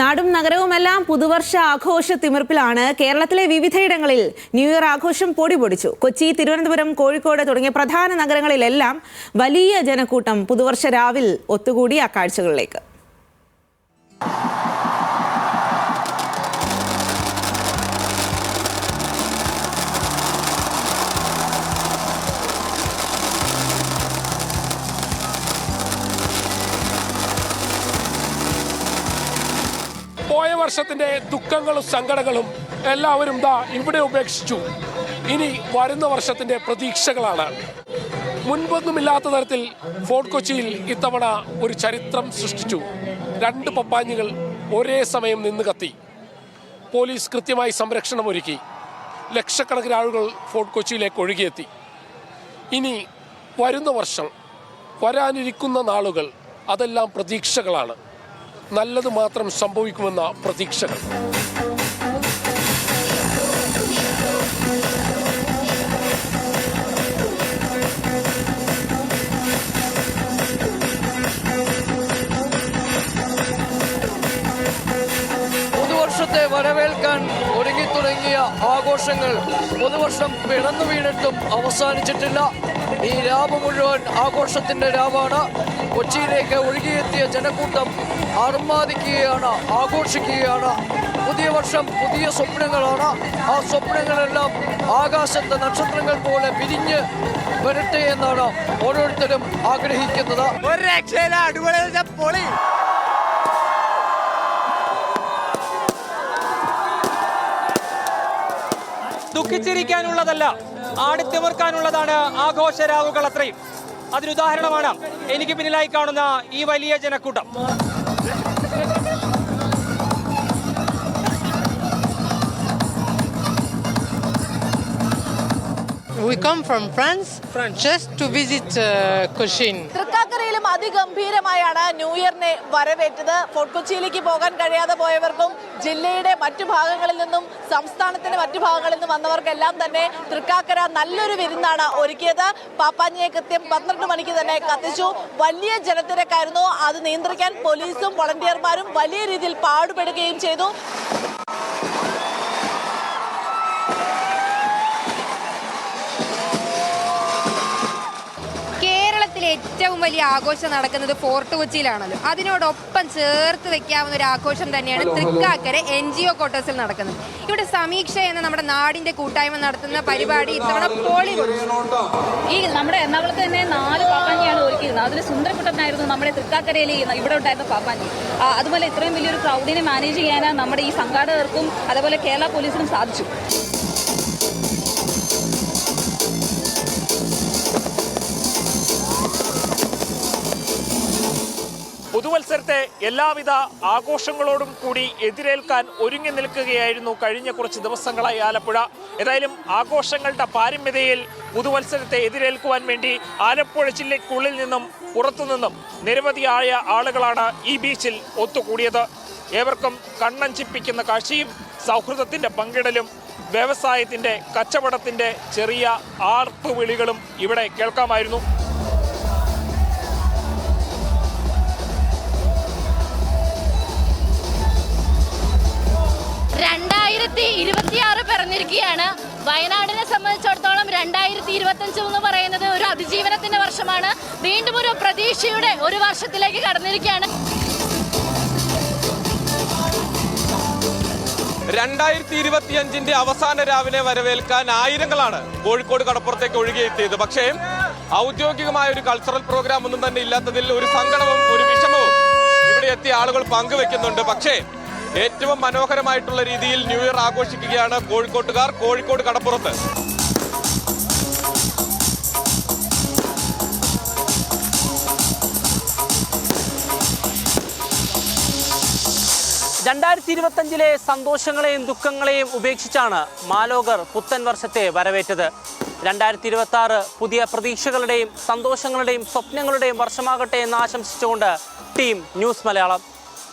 നാടും നഗരവുമെല്ലാം പുതുവർഷ ആഘോഷ തിമിർപ്പിലാണ്. കേരളത്തിലെ വിവിധയിടങ്ങളിൽ ന്യൂ ഇയർ ആഘോഷം പൊടിപൊടിച്ചു. കൊച്ചി, തിരുവനന്തപുരം, കോഴിക്കോട് തുടങ്ങിയ പ്രധാന നഗരങ്ങളിലെല്ലാം വലിയ ജനക്കൂട്ടം പുതുവർഷ രാവിൽ ഒത്തുകൂടി ആ കാഴ്ചകളിലേക്ക്. പോയ വർഷത്തിന്റെ ദുഃഖങ്ങളും സങ്കടങ്ങളും എല്ലാവരും ഇവിടെ ഉപേക്ഷിച്ചു. ഇനി വരുന്ന വർഷത്തിന്റെ പ്രതീക്ഷകളാണ്. മുൻപൊന്നുമില്ലാത്ത തരത്തിൽ ഫോർട്ട് കൊച്ചിയിൽ ഇത്തവണ ഒരു ചരിത്രം സൃഷ്ടിച്ചു. 2 പപ്പാഞ്ഞികൾ ഒരേ സമയം നിന്ന് കത്തി. പോലീസ് കൃത്യമായി സംരക്ഷണം ഒരുക്കി. ലക്ഷക്കണക്കിന് ആളുകൾ ഫോർട്ട് കൊച്ചിയിലേക്ക് ഒഴുകിയെത്തി. ഇനി വരുന്ന വർഷം, വരാനിരിക്കുന്ന നാളുകൾ, അതെല്ലാം പ്രതീക്ഷകളാണ്. നല്ലത് മാത്രം സംഭവിക്കുമെന്ന പ്രതീക്ഷകൾ. പുതുവർഷത്തെ വരവേൽക്കാൻ ഒരുങ്ങിത്തുടങ്ങിയ ആഘോഷങ്ങൾ പുതുവർഷം പിറന്നു വീണിട്ടും അവസാനിച്ചിട്ടില്ല. ഈ രാവ് മുഴുവൻ ആഘോഷത്തിന്റെ രാവാണ്. കൊച്ചിയിലേക്ക് ഒഴുകിയെത്തിയ ജനക്കൂട്ടം ആർമാദിക്കുകയാണ്, ആഘോഷിക്കുകയാണ്. പുതിയ വർഷം പുതിയ സ്വപ്നങ്ങളാണ്. ആ സ്വപ്നങ്ങളെല്ലാം ആകാശത്തെ നക്ഷത്രങ്ങൾ പോലെ വിരിഞ്ഞ് വരട്ടെ എന്നാണ് ഓരോരുത്തരും ആഗ്രഹിക്കുന്നത്. ദുഃഖിച്ചിരിക്കാനുള്ളതല്ല, ആടിത്തിമിർക്കാനുള്ളതാണ് ആഘോഷരാവുകൾ അത്രയും. അതിനുദാഹരണമാണ് എനിക്ക് പിന്നിലായി കാണുന്ന ഈ വലിയ ജനക്കൂട്ടം. We come from France just to visit Cochin. തൃക്കാക്കരയിലും അതിഗംഭീരമായാണ് ന്യൂ ഇയറിനെ വരവേറ്റത്. ഫോർട്ട് കൊച്ചിയിലേക്ക് പോകാൻ കഴിയാതെ പോയവർക്കും ജില്ലയുടെ മറ്റു ഭാഗങ്ങളിൽ നിന്നും സംസ്ഥാനത്തിന്റെ മറ്റു ഭാഗങ്ങളിൽ നിന്നും വന്നവർക്കെല്ലാം തന്നെ തൃക്കാക്കര നല്ലൊരു വിരുന്നാണ് ഒരുക്കിയത്. പാപ്പാഞ്ഞിയെ കൃത്യം 12 മണിക്ക് തന്നെ കത്തിച്ചു. വലിയ ജനത്തിരക്കായിരുന്നു. അത് നിയന്ത്രിക്കാൻ പോലീസും വളണ്ടിയർമാരും വലിയ രീതിയിൽ പാടുപെടുകയും ചെയ്തു. ഏറ്റവും വലിയ ആഘോഷം നടക്കുന്നത് ഫോർട്ട് കൊച്ചിയിലാണല്ലോ. അതിനോടൊപ്പം ചേർത്ത് വെക്കാവുന്ന ഒരു ആഘോഷം തന്നെയാണ് തൃക്കാക്കര NGO ക്വാർട്ടേഴ്സിൽ നടക്കുന്നത്. ഇവിടെ സമീക്ഷ എന്ന നമ്മുടെ നാടിന്റെ കൂട്ടായ്മ നടത്തുന്ന പരിപാടി ഇത്തവണ പൊളി പൊളിച്ചു. ഈ നമ്മുടെ എറണാകുളത്ത് തന്നെ 4 പാപ്പാഞ്ഞിയാണ് ഒരുക്കിയിരുന്നത്. അതിൽ സുന്ദരക്കുട്ടനായിരുന്നു നമ്മുടെ തൃക്കാക്കരയിൽ ഇവിടെ ഉണ്ടായിരുന്ന പാപ്പാഞ്ഞി. അതുപോലെ ഇത്രയും വലിയൊരു ക്രൗഡിനെ മാനേജ് ചെയ്യാൻ നമ്മുടെ ഈ സംഘാടകർക്കും അതുപോലെ കേരള പോലീസിനും സാധിച്ചു. പുതുവത്സരത്തെ എല്ലാവിധ ആഘോഷങ്ങളോടും കൂടി എതിരേൽക്കാൻ ഒരുങ്ങി നിൽക്കുകയായിരുന്നു കഴിഞ്ഞ കുറച്ച് ദിവസങ്ങളായി ആലപ്പുഴ. ഏതായാലും ആഘോഷങ്ങളുടെ പാരമ്യതയിൽ പുതുവത്സരത്തെ എതിരേൽക്കുവാൻ വേണ്ടി ആലപ്പുഴ ജില്ലയ്ക്കുള്ളിൽ നിന്നും പുറത്തുനിന്നും നിരവധിയായ ആളുകളാണ് ഈ ബീച്ചിൽ ഒത്തുകൂടിയത്. ഏവർക്കും കണ്ണഞ്ചിപ്പിക്കുന്ന കാഴ്ചയും സൗഹൃദത്തിന്റെ പങ്കിടലും വ്യവസായത്തിന്റെ കച്ചവടത്തിന്റെ ചെറിയ ആർപ്പുവിളികളും ഇവിടെ കേൾക്കാമായിരുന്നു. 2026 പിറന്നിരിക്കുകയാണ്. വയനാടിനെ സംബന്ധിച്ചിടത്തോളം 2025 എന്ന് പറയുന്നത് ഒരു അതിജീവനത്തിന്റെ വർഷമാണ്. വീണ്ടും ഒരു പ്രതീക്ഷയുടെ ഒരു വർഷത്തിലേക്ക് കടന്നിരിക്കുകയാണ്. 2025 അവസാന രാവിലെ വരവേൽക്കാൻ ആയിരങ്ങളാണ് കോഴിക്കോട് കടപ്പുറത്തേക്ക് ഒഴുകിയെത്തിയത്. പക്ഷേ ഔദ്യോഗികമായ ഒരു കൾച്ചറൽ പ്രോഗ്രാം ഒന്നും തന്നെ ഇല്ലാത്തതിൽ ഒരു സങ്കടവും ഒരു വിഷമവും ഇവിടെ എത്തിയ ആളുകൾ പങ്കുവെക്കുന്നുണ്ട്. പക്ഷേ ഏറ്റവും മനോഹരമായിട്ടുള്ള രീതിയിൽ ന്യൂ ഇയർ ആഘോഷിക്കുകയാണ് കോഴിക്കോട്ടുകാർ കോഴിക്കോട് കടപ്പുറത്ത്. ലെ സന്തോഷങ്ങളെയും ദുഃഖങ്ങളെയും ഉപേക്ഷിച്ചാണ് മാലോകർ പുത്തൻ വർഷത്തെ വരവേറ്റത്. 2026 പുതിയ പ്രതീക്ഷകളുടെയും സന്തോഷങ്ങളുടെയും സ്വപ്നങ്ങളുടെയും വർഷമാകട്ടെ എന്ന് ആശംസിച്ചുകൊണ്ട് ടീം ന്യൂസ് മലയാളം.